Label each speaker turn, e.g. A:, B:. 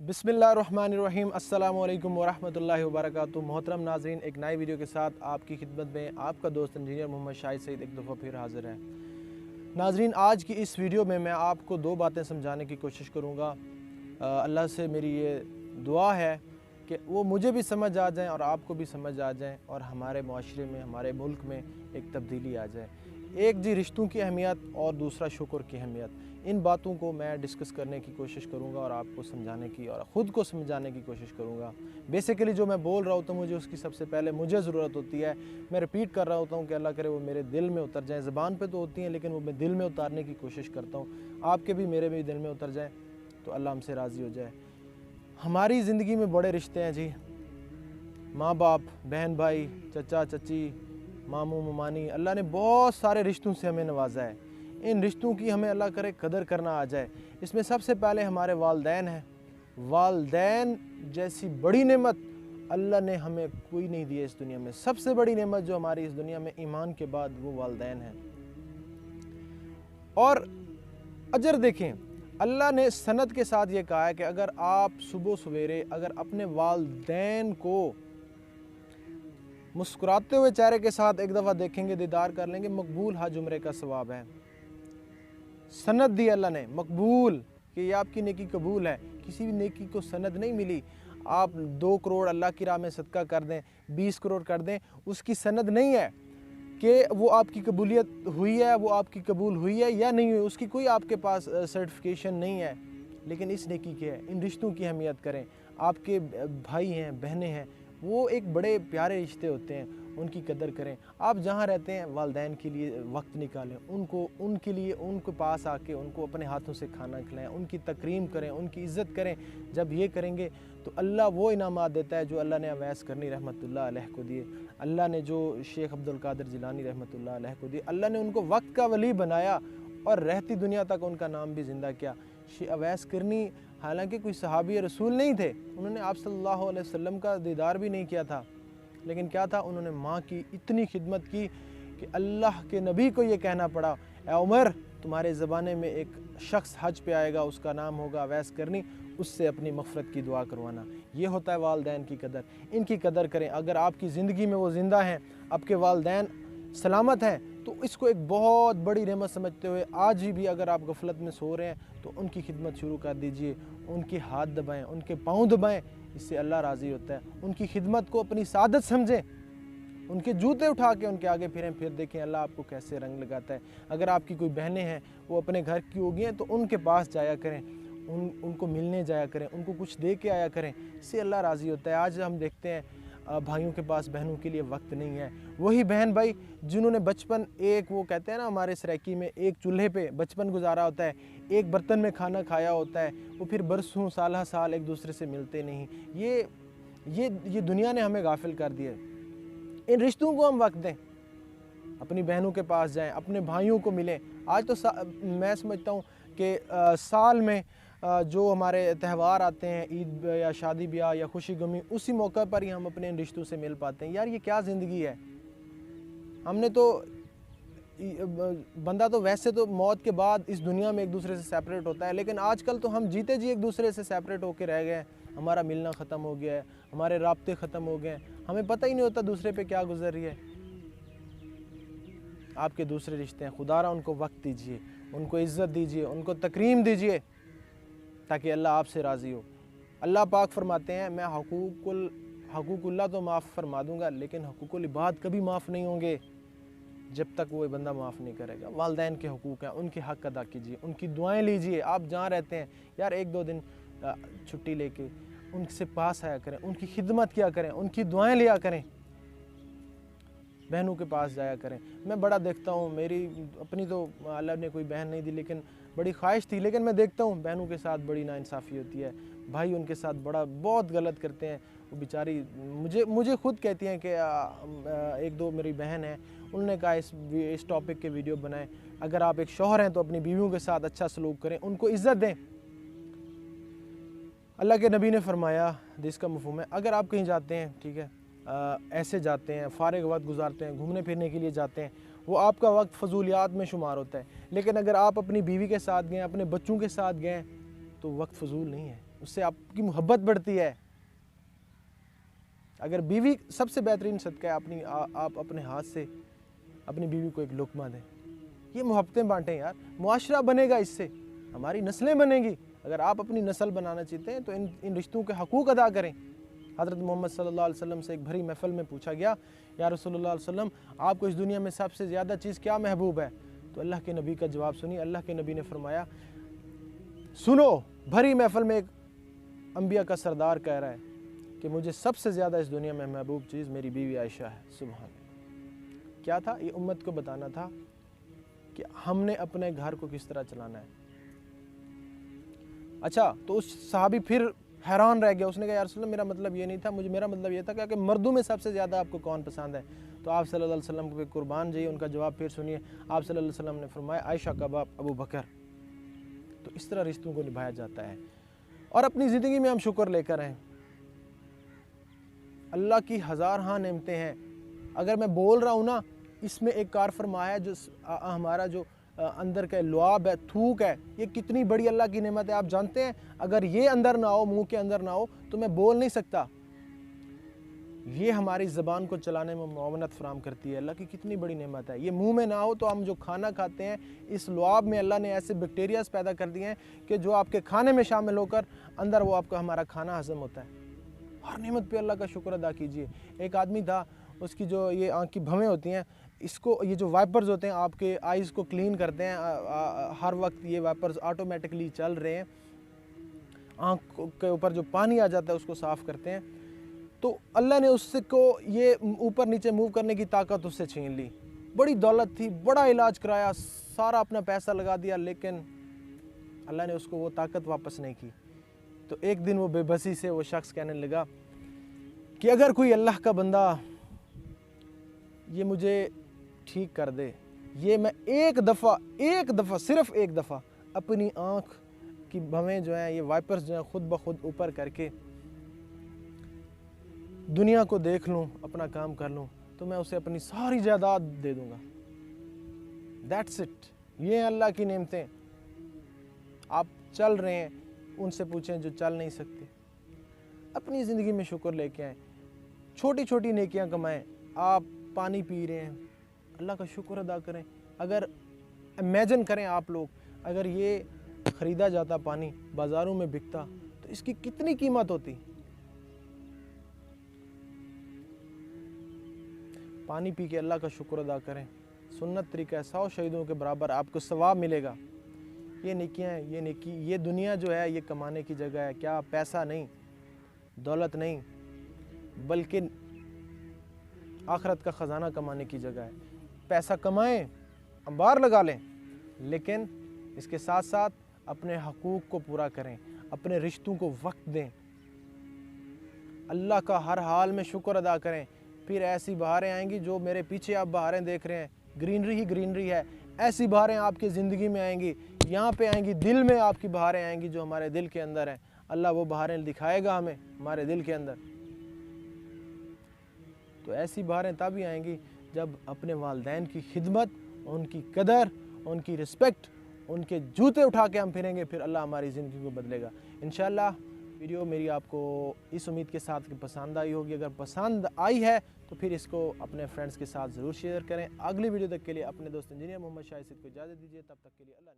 A: बिस्मिल्लाहिर्रहमानिर्रहीम अस्सलामुअलैकुम वरहमतुल्लाहि वबरकातुहू। मोहतरम नाज़रीन, एक नई वीडियो के साथ आपकी खिदमत में आपका दोस्त इंजीनियर मोहम्मद शाहिद सईद एक दफ़ा फिर हाज़िर है। नाज़रीन, आज की इस वीडियो में मैं आपको दो बातें समझाने की कोशिश करूँगा। अल्लाह से मेरी ये दुआ है कि वो मुझे भी समझ आ जाएँ और आपको भी समझ आ जाएँ और हमारे माशरे में, हमारे मुल्क में एक तब्दीली आ जाए। एक जी रिश्तों की अहमियत और दूसरा शुक्र की अहमियत। इन बातों को मैं डिस्कस करने की कोशिश करूँगा और आपको समझाने की और ख़ुद को समझाने की कोशिश करूँगा। बेसिकली जो मैं बोल रहा होता हूँ मुझे उसकी सबसे पहले मुझे ज़रूरत होती है। मैं रिपीट कर रहा होता हूँ कि अल्लाह करे वो मेरे दिल में उतर जाए। ज़बान पे तो होती हैं लेकिन वो मैं दिल में उतारने की कोशिश करता हूँ। आपके भी मेरे भी दिल में उतर जाए तो अल्लाह हमसे राज़ी हो जाए। हमारी ज़िंदगी में बड़े रिश्ते हैं जी। माँ बाप, बहन भाई, चचा चची, मामू मामानी, अल्लाह ने बहुत सारे रिश्तों से हमें नवाजा है। इन रिश्तों की हमें अल्लाह करे कदर करना आ जाए। इसमें सबसे पहले हमारे वालदैन हैं। वालदैन जैसी बड़ी नेमत अल्लाह ने हमें कोई नहीं दी है इस दुनिया में। सबसे बड़ी नेमत जो हमारी इस दुनिया में ईमान के बाद वो वालदैन है। और अजर देखें, अल्लाह ने सनद के साथ ये कहा है कि अगर आप सुबह सवेरे अगर अपने वालदैन को मुस्कुराते हुए चेहरे के साथ एक दफ़ा देखेंगे, दीदार कर लेंगे, मकबूल हज उम्रे का सवाब है। सनद दी अल्लाह ने, मकबूल, कि ये आपकी नेकी कबूल है। किसी भी नेकी को सनद नहीं मिली। आप 2 करोड़ अल्लाह की राह में सदका कर दें, 20 करोड़ कर दें, उसकी सनद नहीं है कि वो आपकी कबूलियत हुई है, वो आपकी कबूल हुई है या नहीं हुई। उसकी कोई आपके पास सर्टिफिकेशन नहीं है। लेकिन इस नेकी के है। इन रिश्तों की अहमियत करें। आपके भाई हैं, बहनें हैं, वो एक बड़े प्यारे रिश्ते होते हैं, उनकी कदर करें। आप जहाँ रहते हैं वालदैन के लिए वक्त निकालें, उनके लिए उनके पास आके उनको अपने हाथों से खाना खिलाएं, उनकी तकरीम करें, उनकी इज़्ज़त करें। जब ये करेंगे तो अल्लाह वो इनामात देता है जो अल्लाह ने अवैस करनी रहमतुल्लाह अलैह को दिए, अल्लाह ने जो शेख अब्दुल कादिर जिलानी रहमतुल्लाह अलैह को दिए। अल्लाह ने उनको वक्त का वली बनाया और रहती दुनिया तक उनका नाम भी ज़िंदा किया। शेख अवैस करनी हालांकि कोई सहाबी रसूल नहीं थे, उन्होंने आप सल्लल्लाहु अलैहि वसल्लम का दीदार भी नहीं किया था, लेकिन क्या था, उन्होंने माँ की इतनी खिदमत की कि अल्लाह के नबी को ये कहना पड़ा, ए उमर, तुम्हारे ज़माने में एक शख्स हज पे आएगा, उसका नाम होगा अवैस करनी, उससे अपनी मग़फ़िरत की दुआ करवाना। ये होता है वालदैन की कदर। इनकी कदर करें। अगर आपकी ज़िंदगी में वो ज़िंदा हैं, आपके वालदैन सलामत हैं, तो इसको एक बहुत बड़ी नेमत समझते हुए आज भी अगर आप गफलत में सो रहे हैं तो उनकी खिदमत शुरू कर दीजिए। उनके हाथ दबाएं, उनके पाँव दबाएं, इससे अल्लाह राज़ी होता है। उनकी खिदमत को अपनी सादत समझें, उनके जूते उठा के उनके आगे फिरें, फिर देखें अल्लाह आपको कैसे रंग लगाता है। अगर आपकी कोई बहनें हैं वो अपने घर की होगी हैं तो उनके पास जाया करें, उनको मिलने जाया करें, उनको कुछ दे के आया करें, इससे अल्लाह राज़ी होता है। आज हम देखते हैं भाइयों के पास बहनों के लिए वक्त नहीं है। वही बहन भाई जिन्होंने बचपन, एक वो कहते हैं ना हमारे सराइकी में, एक चूल्हे पे बचपन गुजारा होता है, एक बर्तन में खाना खाया होता है, वो फिर बरसों साल साल एक दूसरे से मिलते नहीं। ये दुनिया ने हमें गाफिल कर दिया। इन रिश्तों को हम वक्त दें, अपनी बहनों के पास जाएं, अपने भाइयों को मिलें। आज तो मैं समझता हूँ कि साल में जो हमारे त्यौहार आते हैं, ईद या शादी ब्याह या खुशी गमी, उसी मौका पर ही हम अपने इन रिश्तों से मिल पाते हैं। यार ये क्या ज़िंदगी है। हमने तो बंदा तो वैसे तो मौत के बाद इस दुनिया में एक दूसरे से सेपरेट होता है, लेकिन आजकल तो हम जीते जी एक दूसरे से सेपरेट होकर रह गए हैं। हमारा मिलना ख़त्म हो गया है, हमारे राब्ते ख़त्म हो गए हैं, हमें पता ही नहीं होता दूसरे पे क्या गुजर रही है। आपके दूसरे रिश्ते हैं, खुदारा उनको वक्त दीजिए, उनको इज़्ज़त दीजिए, उनको तकरीम दीजिए, ताकि अल्लाह आपसे राज़ी हो। अल्लाह पाक फरमाते हैं, मैं हकूकुल्लाह तो माफ़ फरमा दूँगा, लेकिन हकूकुल इबाद कभी माफ़ नहीं होंगे जब तक वो बंदा माफ़ नहीं करेगा। वालदैन के हकूक़ हैं, उनके हक़ अदा कीजिए, उनकी दुआएं लीजिए। आप जहाँ रहते हैं यार 1-2 दिन छुट्टी लेके उनसे पास आया करें, उनकी खिदमत किया करें, उनकी दुआएं लिया करें, बहनों के पास जाया करें। मैं बड़ा देखता हूँ, मेरी अपनी तो अल्लाह ने कोई बहन नहीं दी, लेकिन बड़ी ख्वाहिश थी, लेकिन मैं देखता हूँ बहनों के साथ बड़ी नाइंसाफ़ी होती है। भाई उनके साथ बहुत गलत करते हैं। वो बेचारी मुझे खुद कहती हैं कि 1-2 मेरी बहन है, उन्होंने कहा इस टॉपिक के वीडियो बनाएं। अगर आप एक शौहर हैं तो अपनी बीवियों के साथ अच्छा सलूक करें, उनको इज़्ज़त दें। अल्लाह के नबी ने फरमाया, हदीस का मफ़हूम है, अगर आप कहीं जाते हैं, ठीक है, ऐसे जाते हैं, फ़ारिग वक्त गुजारते हैं, घूमने फिरने के लिए जाते हैं, वो आपका वक्त फजूलियात में शुमार होता है। लेकिन अगर आप अपनी बीवी के साथ गए, अपने बच्चों के साथ गए, तो वक्त फजूल नहीं है। उससे आपकी मोहब्बत बढ़ती है। अगर बीवी, सबसे बेहतरीन सदका है आप अपने हाथ से अपनी बीवी को एक लुक़मा दें। ये मोहब्बतें बांटें यार, मुआशरा बनेगा, इससे हमारी नस्लें बनेंगी। अगर आप अपनी नस्ल बनाना चाहते हैं तो इन रिश्तों के हकूक़ अदा करें। हज़रत मोहम्मद सल्लल्लाहु अलैहि वसल्लम से एक भरी महफ़िल में पूछा गया, या रसूलुल्लाह सल्लल्लाहु अलैहि वसल्लम, आपको इस दुनिया में सबसे ज़्यादा चीज़ क्या महबूब है? तो अल्लाह के नबी का जवाब सुनिए। अल्लाह के नबी ने फरमाया, सुनो, भरी महफ़िल में एक अंबिया का सरदार कह रहा है कि मुझे सबसे ज़्यादा इस दुनिया में महबूब चीज़ मेरी बीवी आयशा है। सुभान। क्या था? ये उम्मत को बताना था कि हमने अपने घर को किस तरह चलाना है। अच्छा, तो उस सहाबी फिर हैरान रह गया। उसने कहा, या रसूल अल्लाह, मेरा मतलब ये नहीं था, मेरा मतलब ये था कि मर्दों में सबसे ज़्यादा आपको कौन पसंद है? तो आप सल्लल्लाहु अलैहि वसल्लम पे कुर्बान जाइए, उनका जवाब फिर सुनिए। आप सल्लल्लाहु अलैहि वसल्लम ने फरमाया, आयशा का बाप अबू बकर। तो इस तरह रिश्तों को निभाया जाता है। और अपनी ज़िंदगी में हम शुक्र लेकर आएँ। अल्लाह की हज़ार हाँ नेमतें हैं। अगर मैं बोल रहा हूँ ना, इसमें एक कार फरमाया जो हमारा जो अंदर का लुआब है, थूक है, ये कितनी बड़ी अल्लाह की नेमत है। आप जानते हैं, अगर ये अंदर ना हो, मुंह के अंदर ना हो, तो मैं बोल नहीं सकता। ये हमारी ज़बान को चलाने में मुआवनत फराहम करती है। अल्लाह की कितनी बड़ी नेमत है। ये मुंह में ना हो तो हम जो खाना खाते हैं, इस लुआब में अल्लाह ने ऐसे बैक्टीरियाज पैदा कर दिए हैं कि जो आपके खाने में शामिल होकर अंदर वो आपका हमारा खाना हजम होता है। हर नेमत पे अल्लाह का शुक्र अदा कीजिए। एक आदमी था, उसकी जो ये आँख की भवें होती हैं, इसको ये जो वाइपर्स होते हैं आपके आइज़ को क्लीन करते हैं, हर वक्त ये वाइपर्स ऑटोमेटिकली चल रहे हैं, आँख के ऊपर जो पानी आ जाता है उसको साफ़ करते हैं। तो अल्लाह ने उससे को ये ऊपर नीचे मूव करने की ताकत उससे छीन ली। बड़ी दौलत थी, बड़ा इलाज कराया, सारा अपना पैसा लगा दिया, लेकिन अल्लाह ने उसको वो ताकत वापस नहीं की। तो एक दिन वो बेबसी से वो शख्स कहने लगा कि अगर कोई अल्लाह का बंदा ये मुझे ठीक कर दे, ये मैं एक दफ़ा सिर्फ एक दफ़ा अपनी आँख की भवें जो हैं, ये वाइपर्स जो हैं, खुद ब खुद ऊपर करके दुनिया को देख लूँ, अपना काम कर लूँ, तो मैं उसे अपनी सारी जायदाद दे दूँगा। That's it. ये हैं अल्लाह की नेमतें। आप चल रहे हैं, उनसे पूछें जो चल नहीं सकते। अपनी ज़िंदगी में शुक्र लेके आएँ, छोटी छोटी नेकियां कमाएं। आप पानी पी रहे हैं, अल्लाह का शुक्र अदा करें। अगर इमेजिन करें आप लोग, अगर ये ख़रीदा जाता पानी बाज़ारों में बिकता तो इसकी कितनी कीमत होती। पानी पी के अल्लाह का शुक्र अदा करें। सुन्नत तरीका है, 100 शहीदों के बराबर आपको सवाब मिलेगा। ये नेकियां हैं, ये नेकी, ये दुनिया जो है ये कमाने की जगह है। क्या पैसा नहीं, दौलत नहीं, बल्कि आखरत का ख़जाना कमाने की जगह है। पैसा कमाएं, अंबार लगा लें, लेकिन इसके साथ साथ अपने हकूक़ को पूरा करें, अपने रिश्तों को वक्त दें, अल्लाह का हर हाल में शुक्र अदा करें। फिर ऐसी बहारें आएंगी जो मेरे पीछे आप बहारें देख रहे हैं, ग्रीनरी ही ग्रीनरी है। ऐसी बहारें आपकी ज़िंदगी में आएंगी, यहाँ पे आएंगी, दिल में आपकी बहारें आएंगी जो हमारे दिल के अंदर हैं। अल्लाह वो बहारें दिखाएगा हमें हमारे दिल के अंदर। तो ऐसी बहारें तभी आएंगी जब अपने वालिदैन की खिदमत, उनकी कदर, उनकी रिस्पेक्ट, उनके जूते उठा के हम फिरेंगे, फिर अल्लाह हमारी ज़िंदगी को बदलेगा इंशाअल्लाह। वीडियो मेरी आपको इस उम्मीद के साथ कि पसंद आई होगी। अगर पसंद आई है तो फिर इसको अपने फ्रेंड्स के साथ ज़रूर शेयर करें। अगली वीडियो तक के लिए अपने दोस्त इंजीनियर मोहम्मद शाहिद को इजाज़त दीजिए। तब तक के लिए अल्लाह।